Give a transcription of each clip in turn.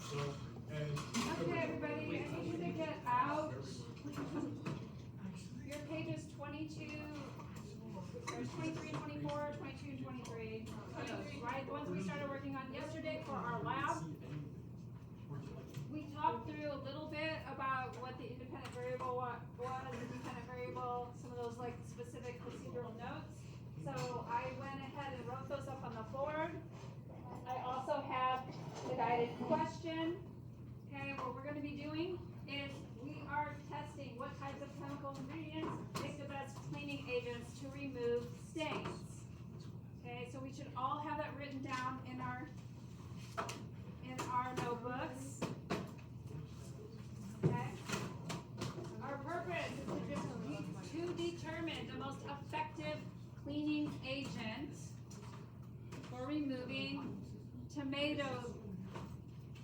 Okay, everybody, I need you to get out. Your pages 22, there's 23 and 24, 22 and 23. Those, right? The ones we started working on yesterday for our lab. We talked through a little bit about what the independent variable was, independent variable, some of those like specific procedural notes. So I went ahead and wrote those up on the board. I also have the guided question. Okay, what we're going to be doing is we are testing what types of chemical ingredients make the best cleaning agents to remove stains. Okay, so we should all have that written down in our notebooks. Okay. Our purpose is to determine the most effective cleaning agent for removing tomato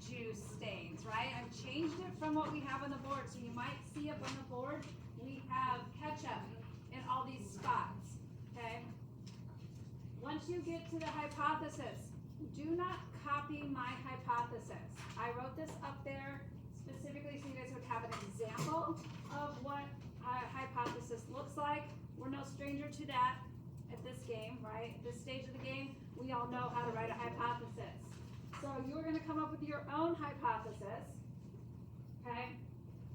juice stains, right? I've changed it from what we have on the board. So you might see up on the board, we have ketchup in all these spots, okay? Once you get to the hypothesis, do not copy my hypothesis. I wrote this up there specifically so you guys would have an example of what a hypothesis looks like. We're no stranger to that at this game, right? At this stage of the game, we all know how to write a hypothesis. So you're going to come up with your own hypothesis, okay?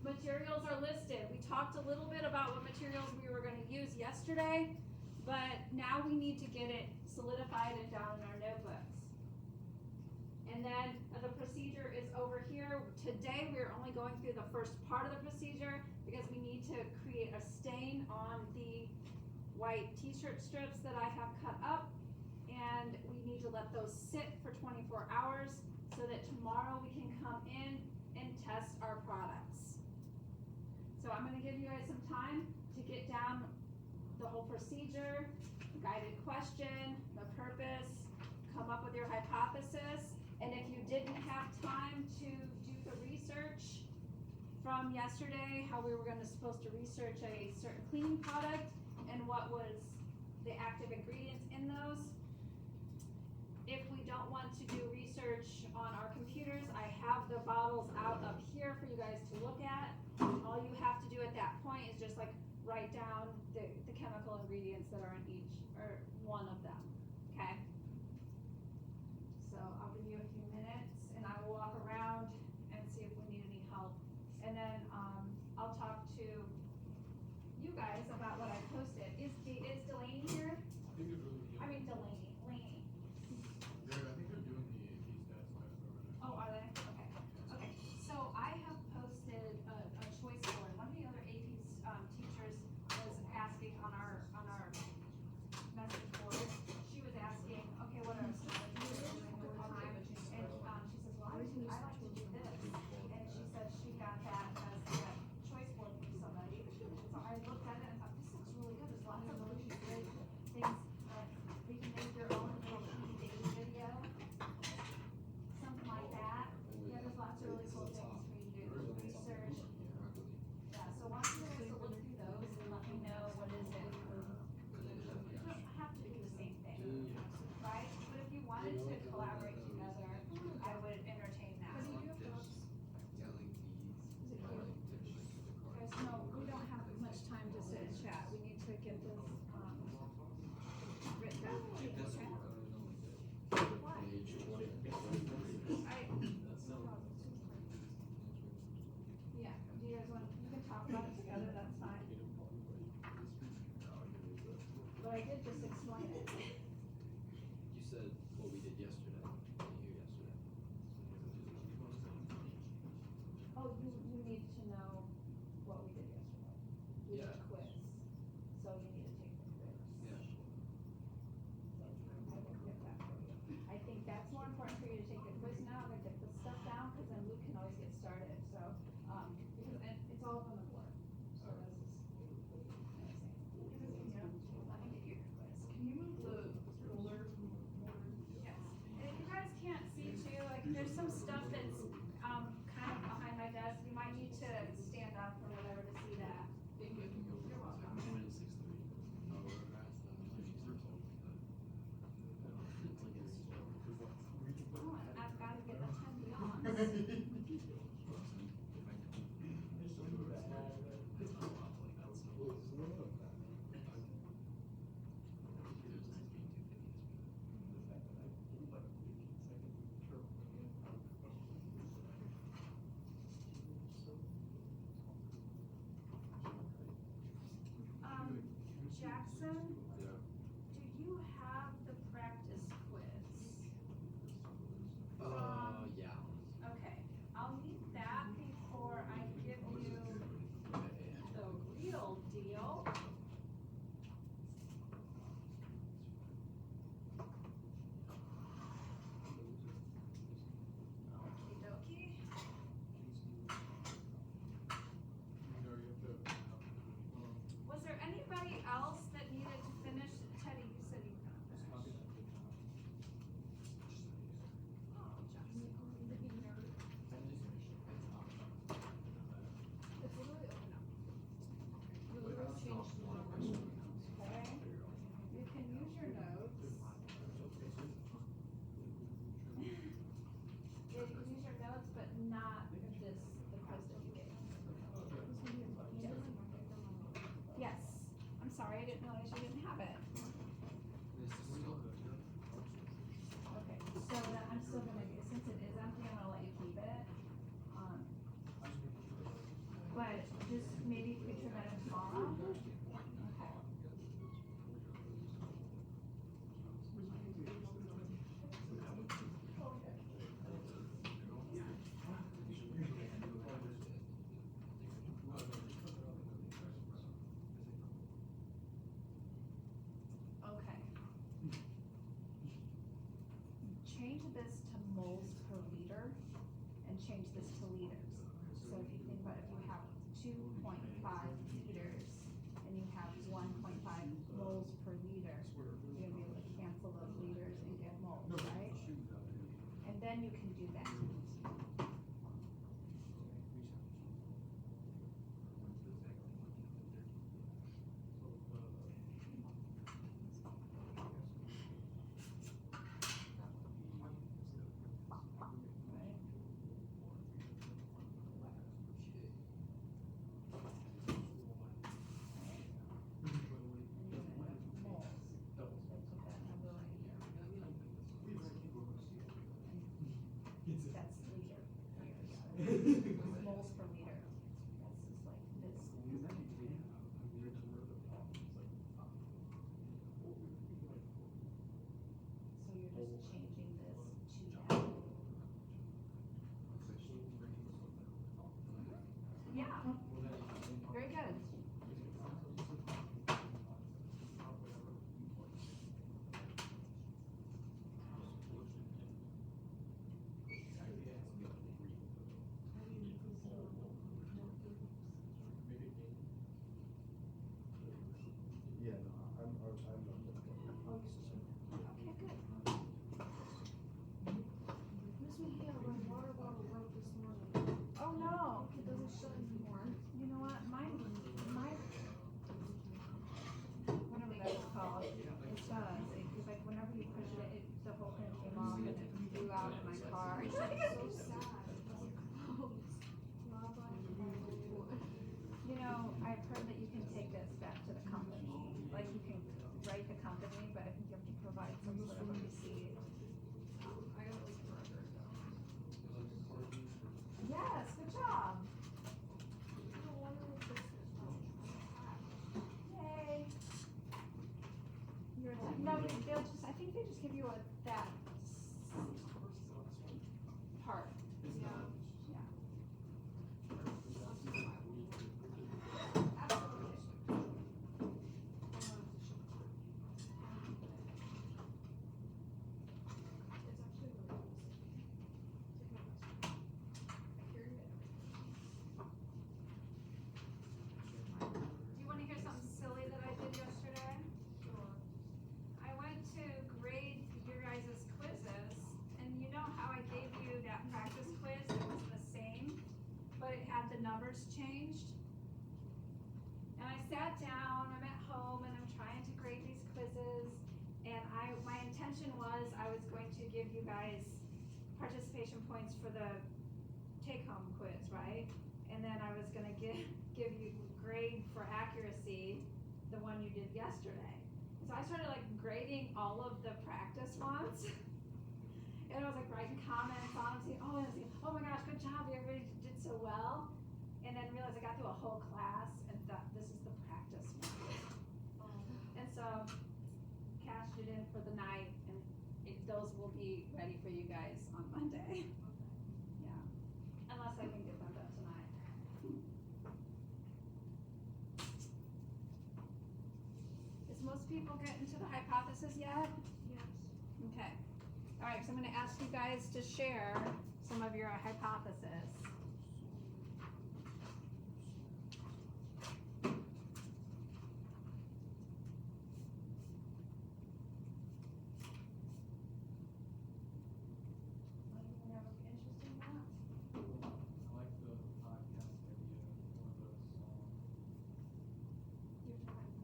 Materials are listed. We talked a little bit about what materials we were going to use yesterday, but now we need to get it solidified and down in our notebooks. And then the procedure is over here. Today we're only going through the first part of the procedure because we need to create a stain on the white t-shirt strips that I have cut up, and we need to let those sit for 24 hours so that tomorrow we can come in and test our products. So I'm going to give you guys some time to get down the whole procedure, the guided question, the purpose, come up with your hypothesis. And if you didn't have time to do the research from yesterday, how we were supposed to research a certain cleaning product and what was the active ingredients in those. If we don't want to do research on our computers, I have the bottles out up here for you guys to look at. All you have to do at that point is just like write down the chemical ingredients that are in each or one of them, okay? So I'll give you a few minutes and I will walk around and see if we need any help. And then I'll talk to you guys about what I posted. Is Delaney here? I mean Delaney. Laney. I think they're doing the AP stats class over there. Oh, are they? Okay. Okay. So I have posted a choice board. One of the other AP teachers was asking on our message board. She was asking Jackson, Yeah. do you have the practice quiz? Yeah. Okay, I'll need that before I give you the real deal. Okie dokie. Was there anybody else that needed to finish? Teddy, you said you were gonna finish. Oh, Jackson. It's literally open up. Okay, you can use your notes. Yeah, you can use your notes, but not the quiz that you gave. Yes, I'm sorry, I didn't realize you didn't have it. Okay, so then I'm still gonna, since it is empty, I'm gonna let you keep it. But just maybe future that tomorrow. Okay. Okay. Change this to moles per liter and change this to liters. So if you think about if you have 2.5 liters and you have 1.5 moles per liter, you're gonna be able to cancel those liters and get moles, right? And then you can do that. Right? And you're gonna have moles. Let's put that number right here. And that's liter. Moles per liter. That's just like this. So you're just changing this to that. Yeah, very good. Yeah, no, I'm not looking. Okay, good. Miss Mejia, my water bottle broke this morning. Oh no, It doesn't shut anymore. you know what, whatever that's called, it does, it's like whenever you push it, the whole thing came off and it flew out in my car. So sad. Lava and firewood. You know, I've heard that you can take this back to the company, like you can write the company, but I think you have to provide some sort of a receipt. I got it like forever ago. Yes, good job. I don't wonder what this is. Yay. No, they'll just, I think they just give you that part. Yeah. Yeah. It's actually really awesome. I carry it. Do you wanna hear something silly that I did yesterday? Sure. I went to grade your guys' quizzes, and you know how I gave you that practice quiz that was the same, but it had the numbers changed? And I sat down, I'm at home, and I'm trying to grade these quizzes, and my intention was I was going to give you guys participation points for the take-home quiz, right? And then I was gonna give you grade for accuracy, the one you did yesterday. So I started like grading all of the practice ones. And I was like writing comments on them, saying, oh my gosh, good job, everybody did so well. And then realized I got through a whole class and thought this is the practice one. And so cashed it in for the night, and those will be ready for you guys on Monday. Yeah, unless I can get them done tonight. Is most people getting to the hypothesis yet? Yes. Okay. All right, so I'm gonna ask you guys to share some of your hypothesis. Anyone have an interest in that? I like the podcast idea, one of those songs. You're trying,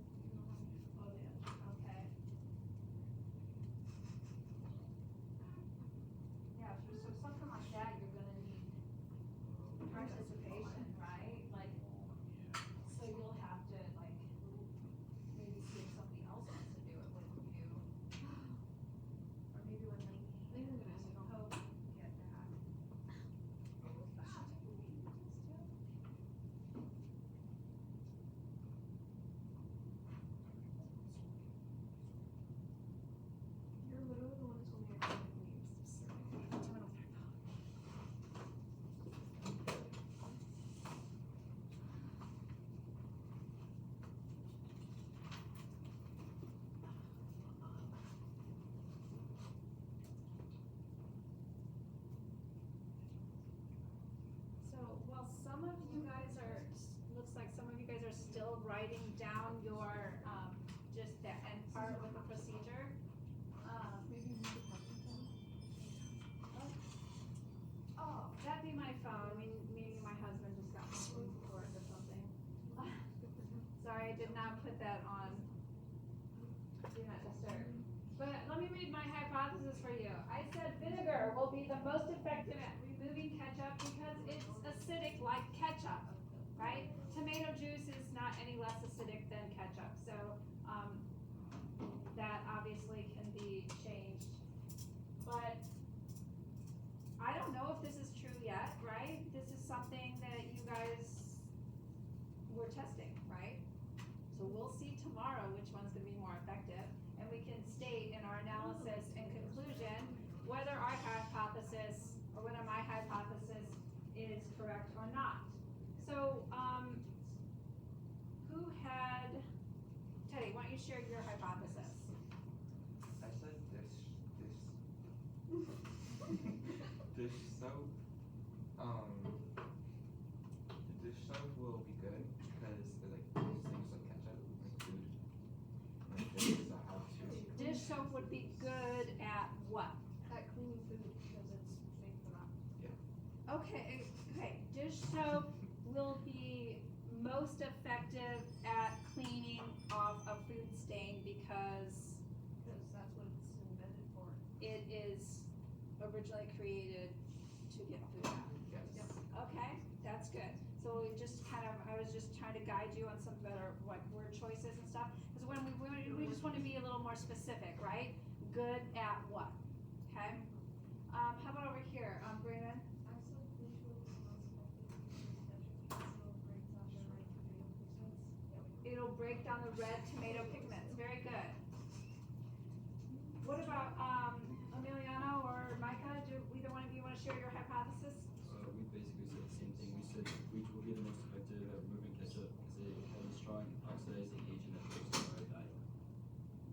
oh yeah, okay. Yeah, so something like that, you're gonna need participation, right? Like, so you'll have to like, maybe see if somebody else wants to do it with you. Or maybe when Lainey and Hope get back. You're literally the one who told me I couldn't leave. So while some of you guys are, looks like some of you guys are still writing down your, just the end part with the procedure. Maybe you could help with them. Oh, that'd be my phone. I mean, maybe my husband just got from work or something. Sorry, I did not put that on. Do not disturb. But let me read my hypothesis for you. I said vinegar will be the most effective at removing ketchup because it's acidic like ketchup, right? Tomato juice is not any less acidic than ketchup, so that obviously can be changed. But I don't know if this is true yet, right? This is something that you guys were testing, right? So we'll see tomorrow which one's gonna be more effective, and we can state in our analysis and conclusion whether our hypothesis, or whether my hypothesis is correct or not. So, who had, Teddy, why don't you share your hypothesis? I said dish soap, dish soap will be good because it like things like ketchup and food. And this is how to. Dish soap would be good at what? At cleaning food because it's safe for that. Okay, dish soap will be most effective at cleaning off a food stain because Because that's what it's invented for. it is originally created to get food out. Yes. Okay, that's good. So we just kind of, I was just trying to guide you on some better like word choices and stuff. Because when we just want to be a little more specific, right? Good at what? Okay. How about over here, Brandon? I said dish soap is not smoking. It'll break down the red tomato pigments. Very good. What about Emiliano or Micah? Do either one of you want to share your hypothesis? We basically said the same thing. We said bleach will be the most effective at removing ketchup because it has a strong oxidizing agent that breaks down red dye.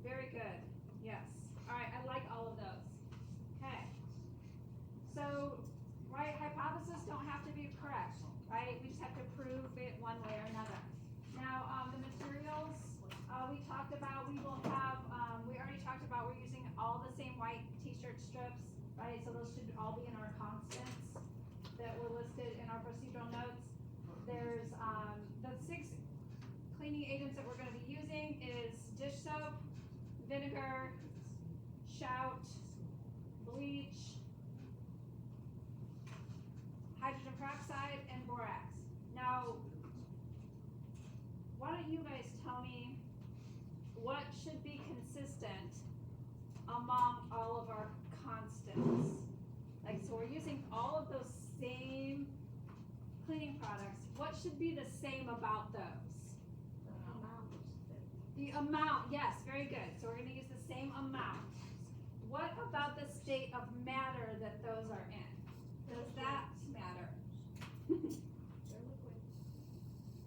Very good. Yes. All right. I like all of those. Okay. So, right, hypotheses don't have to be correct, right? We just have to prove it one way or another. Now, the materials we talked about, we will have, we already talked about we're using all the same white t-shirt strips, right? So those should all be in our constants that were listed in our procedural notes. There's the 6 cleaning agents that we're going to be using is dish soap, vinegar, shout, bleach, hydrogen peroxide, don't you guys tell me what should be consistent among all of our constants? Like, so we're using all of those same cleaning products. What should be the same about those? The amount, yes, very good. So we're gonna use the same amount. What about the state of matter that those are in? Does that matter? They're liquid.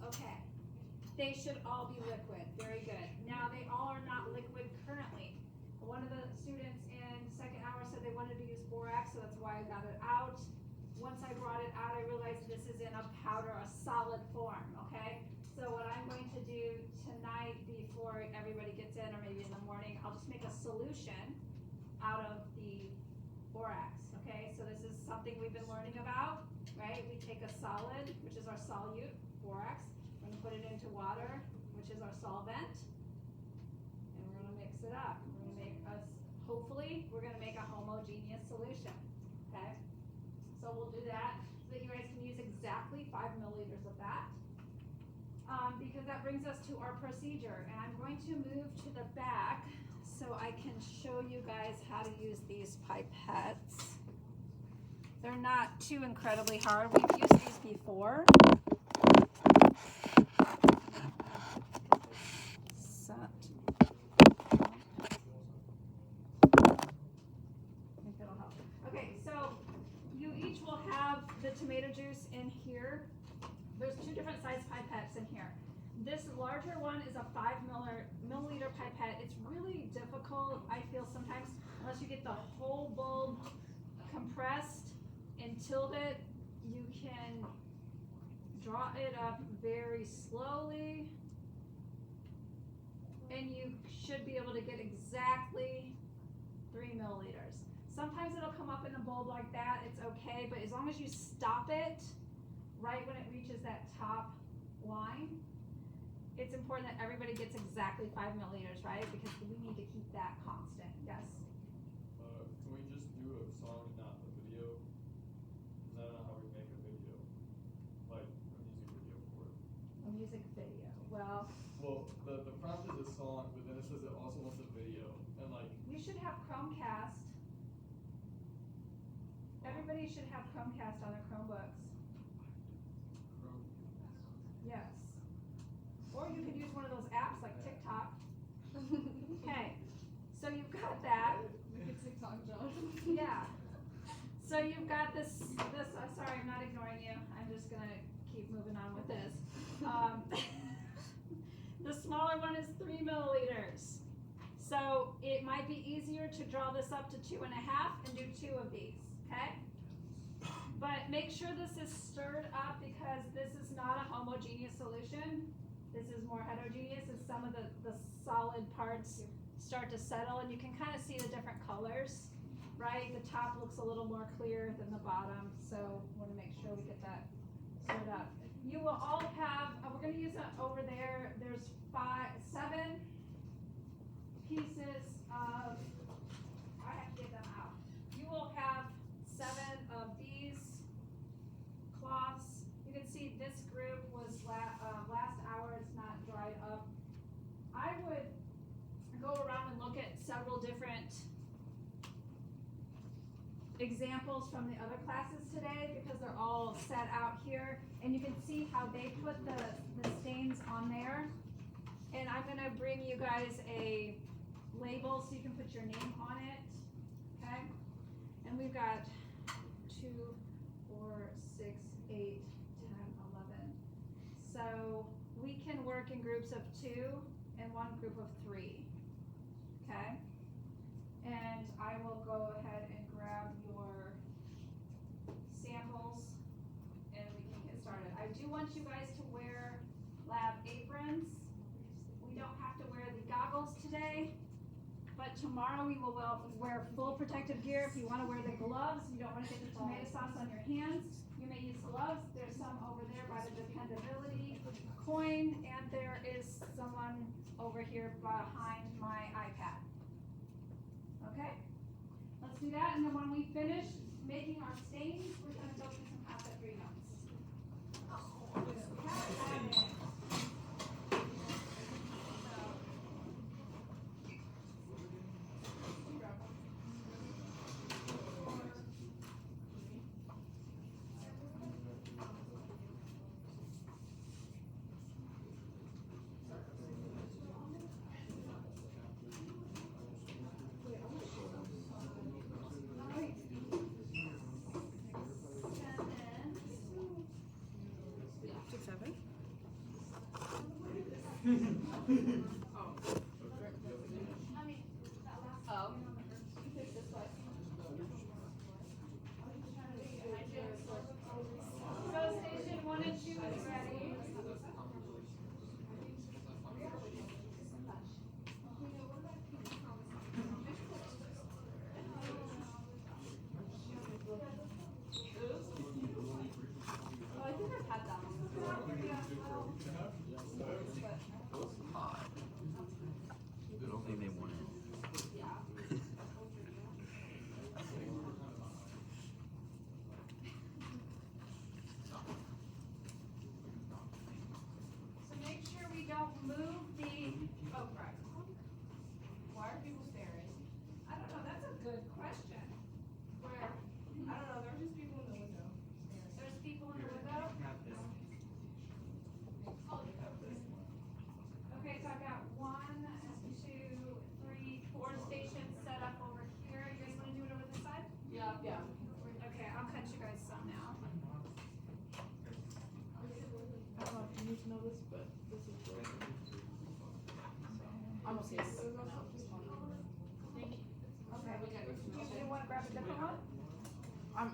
Okay. They should all be liquid. Very good. Now, they all are not liquid currently. One of the students in second hour said they wanted to use borax, so that's why I got it out. Once I brought it out, I realized this is in a powder, a solid form, okay? So what I'm going to do tonight before everybody gets in, or maybe in the morning, I'll just make a solution out of the borax, okay? So this is something we've been learning about, right? We take a solid, which is our solute, borax, we're gonna put it into water, which is our solvent, and we're gonna mix it up. We're gonna make us, hopefully, we're gonna make a homogeneous solution, okay? So we'll do that, so that you guys can use exactly 5 milliliters of that. Because that brings us to our procedure, and I'm going to move to the back so I can show you guys how to use these pipettes. They're not too incredibly hard. We've used these before. Okay, so you each will have the tomato juice in here. There's 2 different size pipettes in here. This larger one is a 5 milliliter pipette. It's really difficult, I feel sometimes, unless you get the whole bulb compressed and tilted, you can draw it up very slowly, and you should be able to get exactly 3 milliliters. Sometimes it'll come up in a bulb like that, it's okay, but as long as you stop it right when it reaches that top line, it's important that everybody gets exactly 5 milliliters, right? Because we need to keep that constant, yes? Can we just do a song and not a video? Because I don't know how we make a video, like a music video for it. A music video, well, The prompt is a song, but then it says it also wants a video, and like. you should have Chromecast. Everybody should have Chromecast on their Chromebooks. Yes. Or you could use one of those apps like TikTok. Okay, so you've got that. Make a TikTok, John. Yeah. So you've got this, sorry, I'm not ignoring you. I'm just gonna keep moving on with this. The smaller one is 3 milliliters. So it might be easier to draw this up to 2.5 and do 2 of these, okay? But make sure this is stirred up because this is not a homogeneous solution. This is more heterogeneous as some of the solid parts start to settle, and you can kind of see the different colors, right? The top looks a little more clear than the bottom, so want to make sure we get that stirred up. You will all have, we're going to use it over there, there's 7 pieces of, I have to get them out. You will have 7 of these cloths. You can see this group was last hour, it's not dried up. I would go around and look at several different examples from the other classes today because they're all set out here, and you can see how they put the stains on there. And I'm gonna bring you guys a label so you can put your name on it, okay? And we've got 2, 4, 6, 8, 10, 11. So we can work in groups of 2 and 1 group of 3, okay? And I will go ahead and grab your samples and we can get started. I do want you guys to wear lab aprons. We don't have to wear the goggles today, but tomorrow we will wear full protective gear. If you want to wear the gloves, you don't want to get the tomato sauce on your hands, you may use gloves. There's some over there by the dependability coin, and there is someone over here behind my iPad. Okay, let's do that, and then when we finish making our stains, we're going to go through some concept 3 notes. Oh. So station 1 and 2 is ready. Oh, I think I've had that one before. Good old thing they wanted. So make sure we don't move the, oh, right. Why are people staring? I don't know, that's a good question. Where? I don't know, there are just people in the window staring. There's people in the window? Have this. Have this. Okay, so I've got 1, 2, 3, 4 stations set up over here. You guys wanna do it over this side? Yeah. Yeah. Okay, I'll cut you guys some now. I don't know if you need to know this, but this is good. I'm okay. Thank you. Okay, you wanna grab a different one? I'm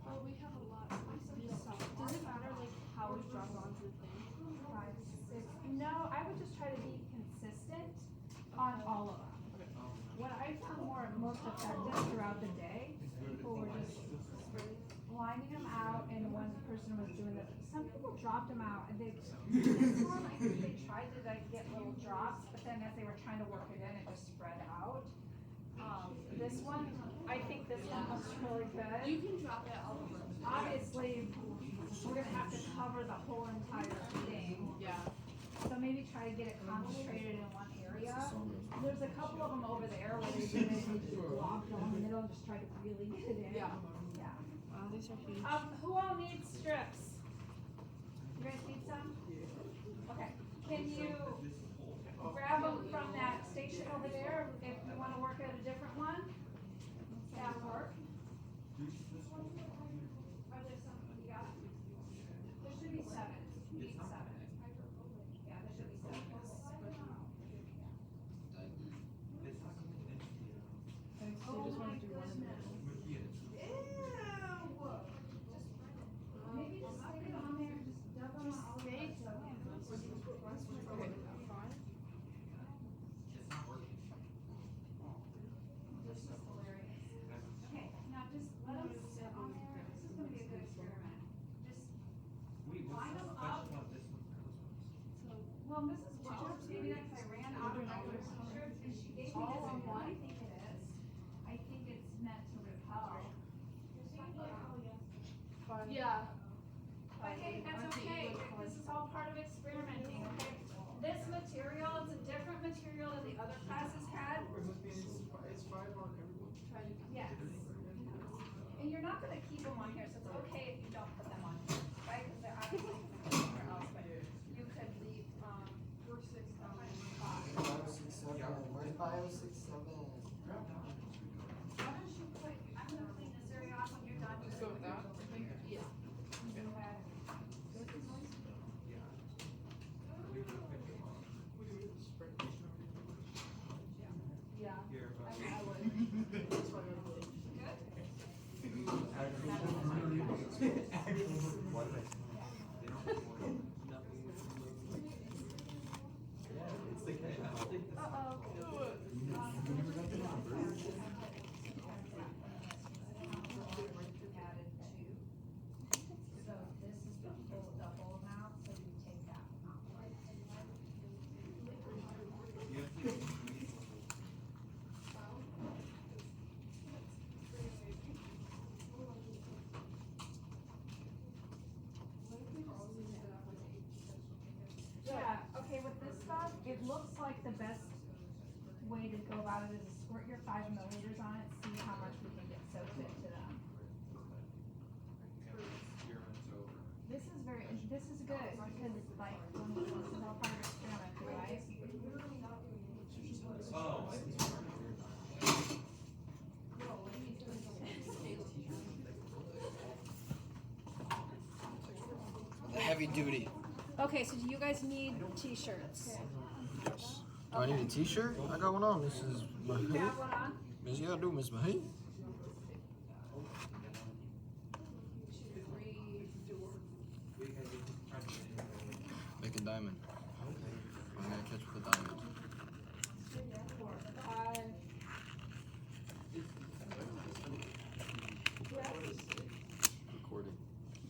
Oh, we have a lot. Does it matter like how we drop onto the thing? 5, 6. No, I would just try to be consistent on all of them. Okay. What I found most effective throughout the day, people were just lining them out, and one person was doing the. Some people dropped them out, and they. This one, I think they tried to like get little drops, but then as they were trying to work it in, it just spread out. This one, I think this one was really good. You can drop it all over. Obviously, we're gonna have to cover the whole entire thing. Yeah. So maybe try to get it concentrated in one area. There's a couple of them over there where they did it, they just blocked down the middle and just tried to really get it in. Yeah. Yeah. Wow, these are huge. Who all needs strips? You guys need some? Okay. Can you grab them from that station over there if you wanna work at a different one? That work? Are there some, you got it? There should be 7. You need 7. Yeah, there should be 7. So just want to do one in there. Maybe just stick it on there, just dub them all over. Okay. This is hilarious. Okay, now just let them sit on there. This is gonna be a good experiment. Just line them up. Well, Mrs. Welch gave me that because I ran out of my t-shirts and she gave me this one. I think it is. I think it's meant to repel. Yeah. But hey, that's okay. This is all part of experimenting, okay? This material is a different material than the other classes had. It's 5 on everyone. Yes. And you're not gonna keep them on here, so it's okay if you don't put them on here, right? Because they're obviously gonna go somewhere else, but you could leave, We're 6 Where's bio 6, 7? why don't you put, I'm gonna clean this area off when you're done. Let's go with that. Yeah. Yeah. Here, I would. That's what I would. It's the catch. Added 2. So this is the whole amount, so you take that amount. Yeah, okay, with this stuff, it looks like the best way to go about it is to squirt your 5 milliliters on it, see how much we can get soaked into them. This is very, this this is good because like this is all part of experiment, right? Oh. The heavy duty. Okay, so do you guys need t-shirts? Yes. Do I need a t-shirt? I got one on. This is You Mahit. have one on? Miss, yeah, I do, Miss Mahit. Make a diamond. I'm gonna catch with a diamond. Recording.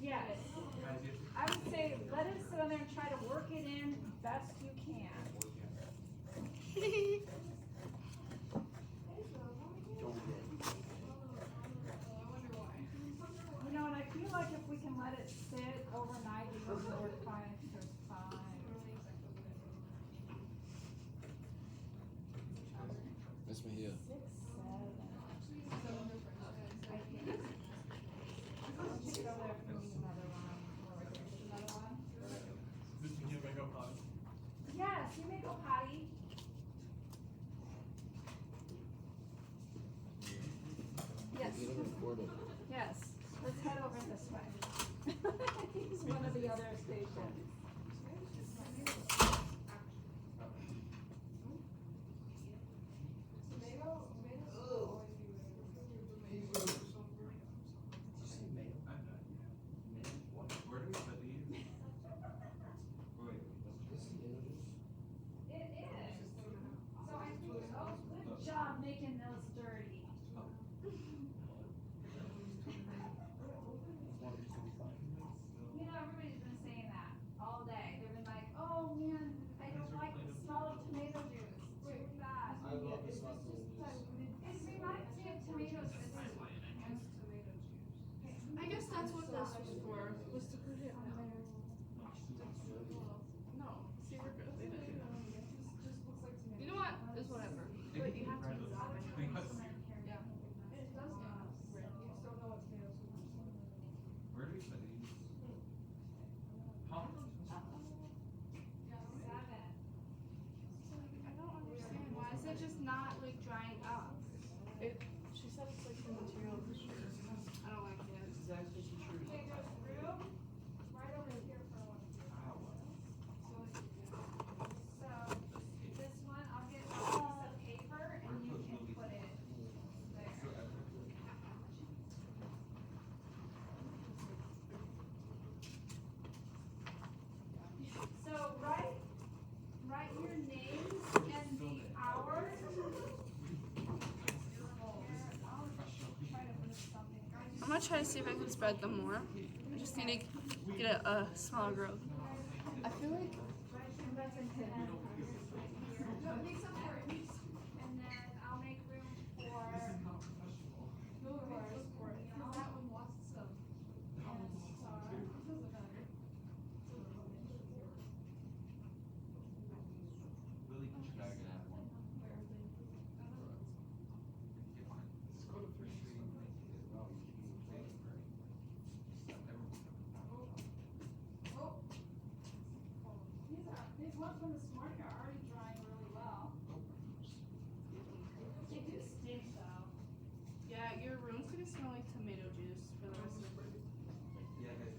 Yes. I would say let it sit on there and try to work it in best you can. You know, and I feel like if we can let it sit overnight, it will work fine. Just fine. Miss Mahia. 6, 7. I think. I'll just go there if we need another one. Another one? Did you get makeup on? Yes, you may go potty. Yes. Recording. Yes. Let's head over this way. He's one of the other stations. Where do we put these? Wait. It is. So I think, oh, good job making those dirty. You know, everybody's been saying that all day. They've been like, oh man, I don't like the smell of tomato juice. It's too bad. I love the smell of It reminds me of tomatoes. I guess that's what this was for, was to put it on there. No, see, we're good. You know what? It's whatever. But you have to use that. Yeah. It does not. You just don't know what tomatoes are. Where do we put these? Huh? I don't understand. Why is it just not like drying up? She said it's like the material of the shirt. I don't like it. Okay, there's room right over here for one. So, this one, I'll get a piece of paper and you can put it there. So, write your names and the hours. Try to move something. I'm gonna try to see if I can spread them more. I just need to get a smaller growth. I feel like And then I'll make room for Willie, put your bag in that one. these ones from this morning are already drying really well. They do stink though. yeah, your room's gonna smell like tomato juice for the rest of the day. Yeah, guys.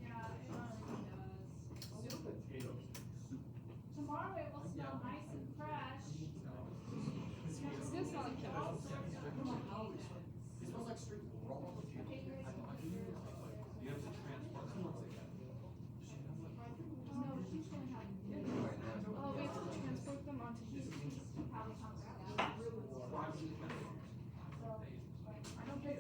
Yeah, it already does. Potatoes. Tomorrow it will smell nice and fresh. It's gonna smell like All chemicals. sorts of agents. Okay, you guys can do yours. You have to transport them once again. No, she's gonna have. Oh, we have to transport them onto his. How it comes out. So, I don't think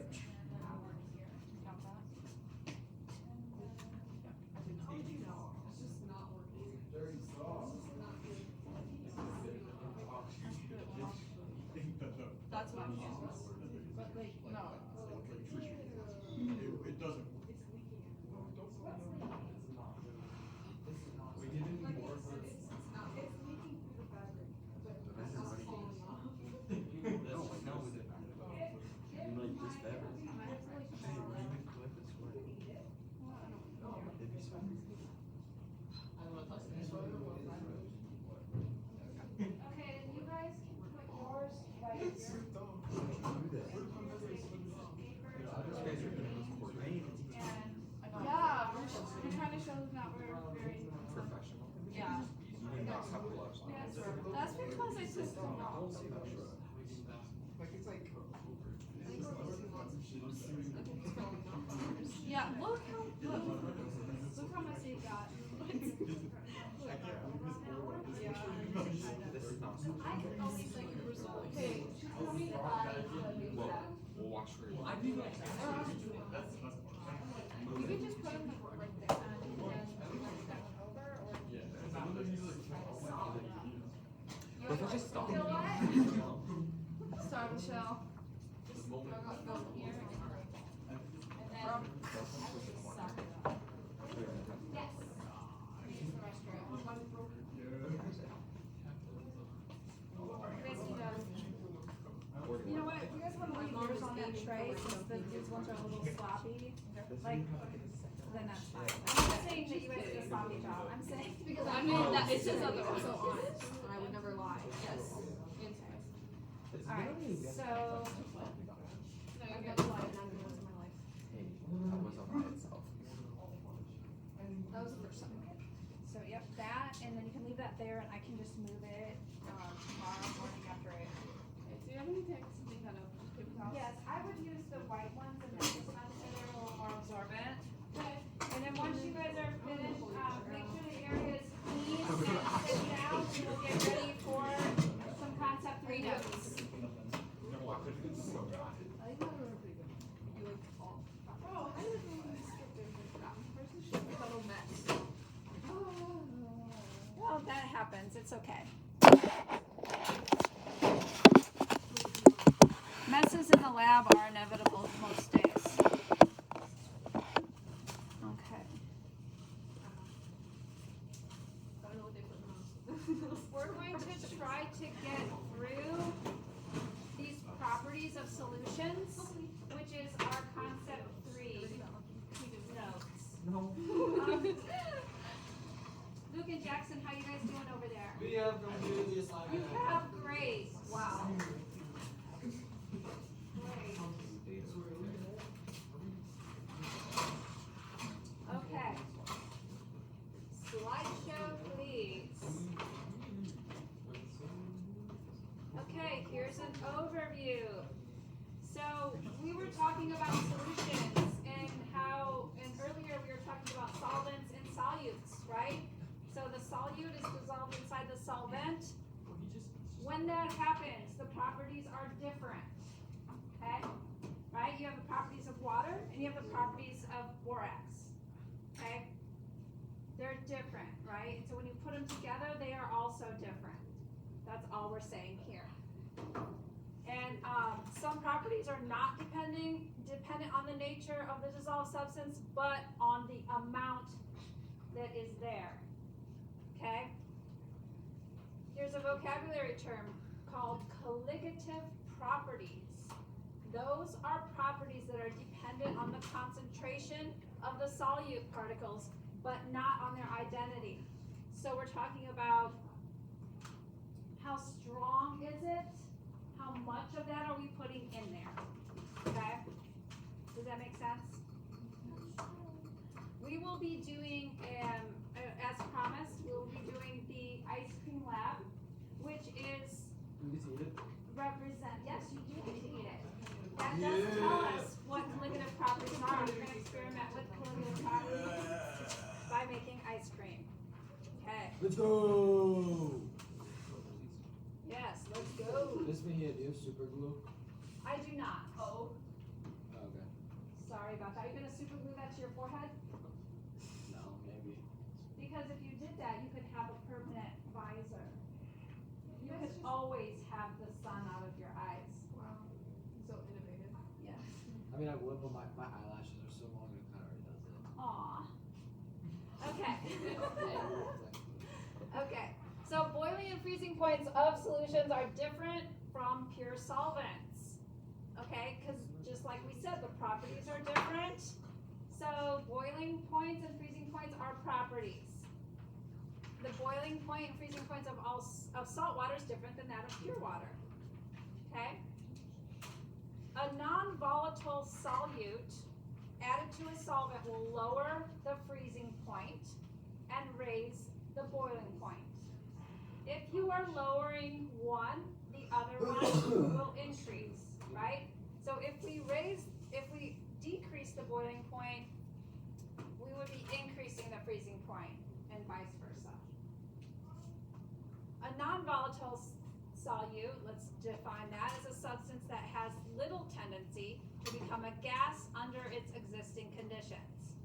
I can always like result. Okay, tell me the We'll watch for you. You could just put them like there and then knock that one over, or But if I just stop. you know what? Sorry, Michelle. Just go here and then. Yes. Use the restroom. You guys need to. You know what, if you guys wanna leave yours on that tray, since these ones are a little sloppy, like, then that's fine. I'm not saying that you guys did a sloppy job, I'm saying. Because I mean, that it says that they're so honest, and I would never lie. Yes. Alright, so, No, you're good. I've lied 9 months of my life. Hey, that was all by itself. That was the first time. so yep, that, and then you can leave that there, and I can just move it, tomorrow morning after it. Do you have anything, something kind of paper towels? Yes, I would use the white ones, and then just ones that are a little more absorbent. And then once you guys are finished, make sure the area is clean and sitting out, and we'll get ready for some concept 3 notes. I think that was pretty good. You like all. Oh, I didn't really skip their person. She's a total mess. Well, that happens, it's okay. Messes in the lab are inevitable most days. Okay. I don't know what they put in those. We're going to try to get through these properties of solutions, which is our concept 3 notes. No. Luke and Jackson, how you guys doing over there? We have completed the assignment. You have great. Wow. Great. Okay. Slideshow, please. Okay, here's an overview. So we were talking about solutions and how, and earlier we were talking about solvents and solutes, right? So the solute is dissolved inside the solvent. When that happens, the properties are different, okay? Right? You have the properties of water and you have the properties of borax, okay? They're different, right? So when you put them together, they are also different. That's all we're saying here. And some properties are not dependent on the nature of the dissolved substance, but on the amount that is there, okay? Here's a vocabulary term called colligative properties. Those are properties that are dependent on the concentration of the solute particles, but not on their identity. So we're talking about how strong is it? How much of that are we putting in there? Okay? Does that make sense? We will be doing, as promised, we will be doing the ice cream lab, which is We can see it. yes, you do get to eat it. That does tell us what colligative properties are. We're going to experiment with colligative properties by making ice cream. Okay. Let's go! Yes, let's go. This one here, do you have super glue? I do not. Oh. Okay. Sorry about that. Are you going to super glue that to your forehead? No, maybe. Because if you did that, you could have a permanent visor. You could always have the sun out of your eyes. Wow. So innovative. Yes. I mean, I would, but my eyelashes are so long it kind of already does it. Aw. Okay. Okay. So boiling and freezing points of solutions are different from pure solvents. Okay? Because just like we said, the properties are different. So boiling points and freezing points are properties. The boiling point and freezing points of salt water is different than that of pure water. Okay? A non-volatile solute added to a solvent will lower the freezing point and raise the boiling point. If you are lowering one, the other one will increase, right? So if we decrease the boiling point, we would be increasing the freezing point and vice versa. A non-volatile solute, let's define that as a substance that has little tendency to become a gas under its existing conditions.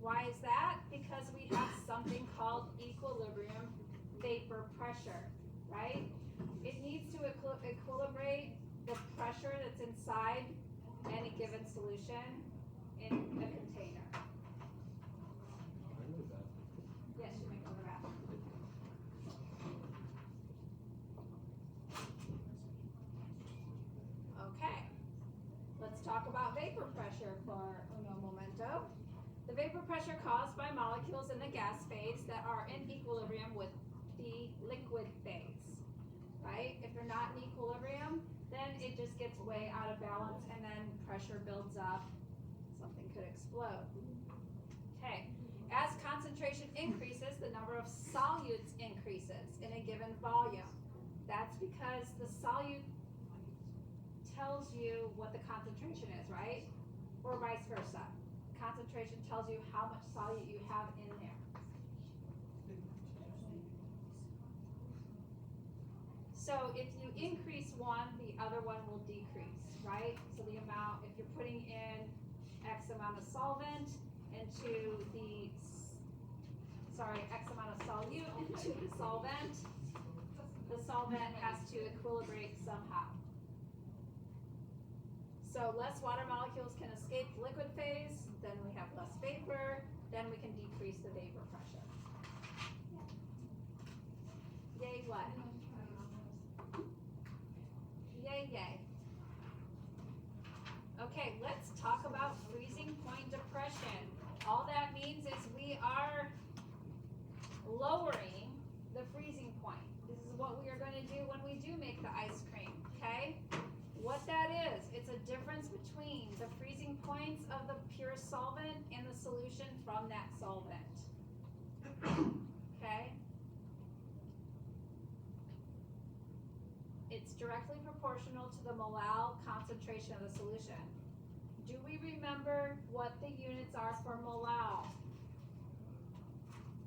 Why is that? Because we have something called equilibrium vapor pressure, right? It needs to equilibrate the pressure that's inside any given solution in a container. I know that. Yes, you may go to the bathroom. Okay, let's talk about vapor pressure for uno momento. The vapor pressure caused by molecules in the gas phase that are in equilibrium with the liquid phase, right? If they're not in equilibrium, then it just gets way out of balance and then pressure builds up. Something could explode. Okay, as concentration increases, the number of solutes increases in a given volume. That's because the solute tells you what the concentration is, right? Or vice versa. Concentration tells you how much solute you have in there. So if you increase one, the other one will decrease, right? So the amount, if you're putting in X amount of solvent into the, X amount of solute into the solvent has to equilibrate somehow. So less water molecules can escape the liquid phase, then we have less vapor, then we can decrease the vapor pressure. Yay, what? Yay, yay. Okay, let's talk about freezing point depression. All that means is we are lowering the freezing point. This is what we are going to do when we do make the ice cream, okay? What that is, it's a difference between the freezing points of the pure solvent and the solution from that solvent. Okay? It's directly proportional to the molal concentration of the solution. Do we remember what the units are for molal?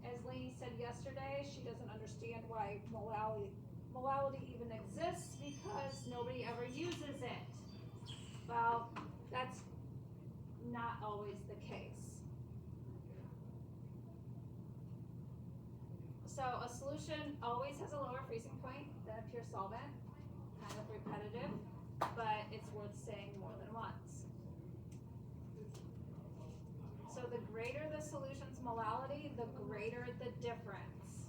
As Lainey said yesterday, she doesn't understand why molality even exists because nobody ever uses it. Well, that's not always the case. So a solution always has a lower freezing point than a pure solvent. Kind of repetitive, but it's worth saying more than once. So the greater the solution's molality, the greater the difference.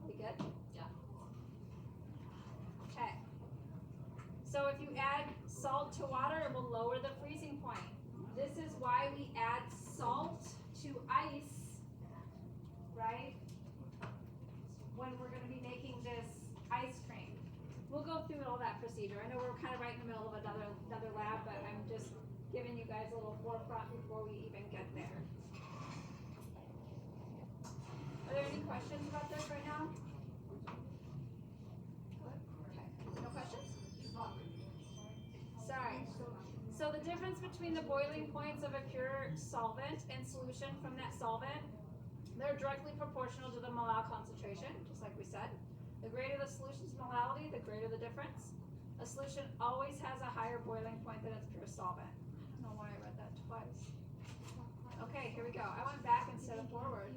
We good? Yeah. Okay. So if you add salt to water, it will lower the freezing point. This is why we add salt to ice, right? When we're going to be making this ice cream. We'll go through all that procedure. I know we're kind of right in the middle of another lab, but I'm just giving you guys a little forefront before we even get there. Are there any questions about this right now? Okay. No questions? Sorry. So the difference between the boiling points of a pure solvent and solution from that solvent, they're directly proportional to the molal concentration, just like we said. The greater the solution's molality, the greater the difference. A solution always has a higher boiling point than its pure solvent. I don't know why I read that twice. Okay, here we go. I went back instead of forward.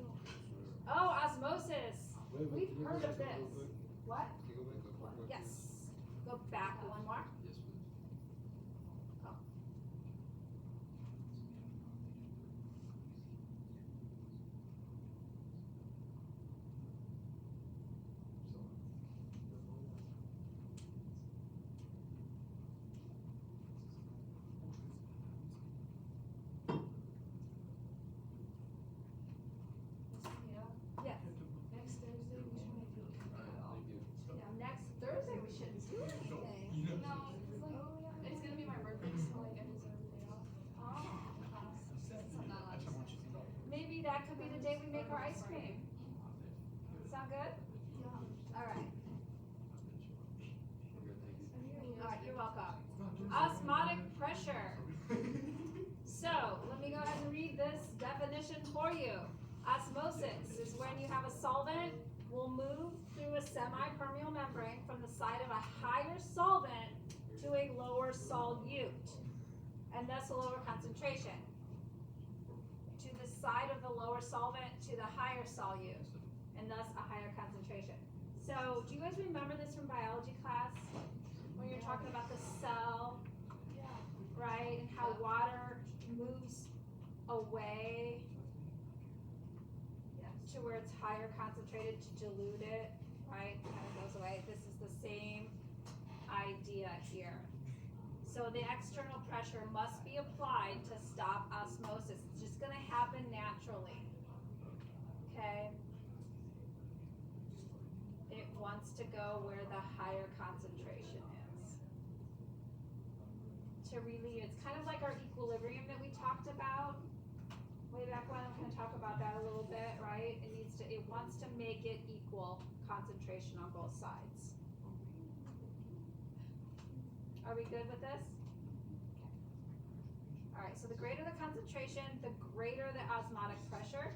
Oh, osmosis. We've heard of this. What? Yes. Go back one more. Yes, please. Oh. Yes. Next Thursday we should make it. Alright, thank you. Yeah, next Thursday we shouldn't do anything. No, it's like, it's gonna be my birthday, so like I deserve a day off. Oh. I'm not allowed to say. Maybe that could be the day we make our ice cream. Sound good? Yeah. All right. Okay, thank you. All right, you're welcome. Osmotic pressure. So, let me go ahead and read this definition for you. Osmosis is when you have a solvent will move through a semi-permeable membrane from the side of a higher solvent to a lower solute, and thus a lower concentration. To the side of the lower solvent to the higher solute, and thus a higher concentration. So, do you guys remember this from biology class? When you're talking about the cell, right, and how water moves away to where it's higher concentrated to dilute it, right? Kind of goes away. This is the same idea here. So the external pressure must be applied to stop osmosis. It's just going to happen naturally. Okay? It wants to go where the higher concentration is. To relieve, it's kind of like our equilibrium that we talked about way back when. I'm going to talk about that a little bit, right? It wants to make it equal concentration on both sides. Are we good with this? Okay. All right, so the greater the concentration, the greater the osmotic pressure.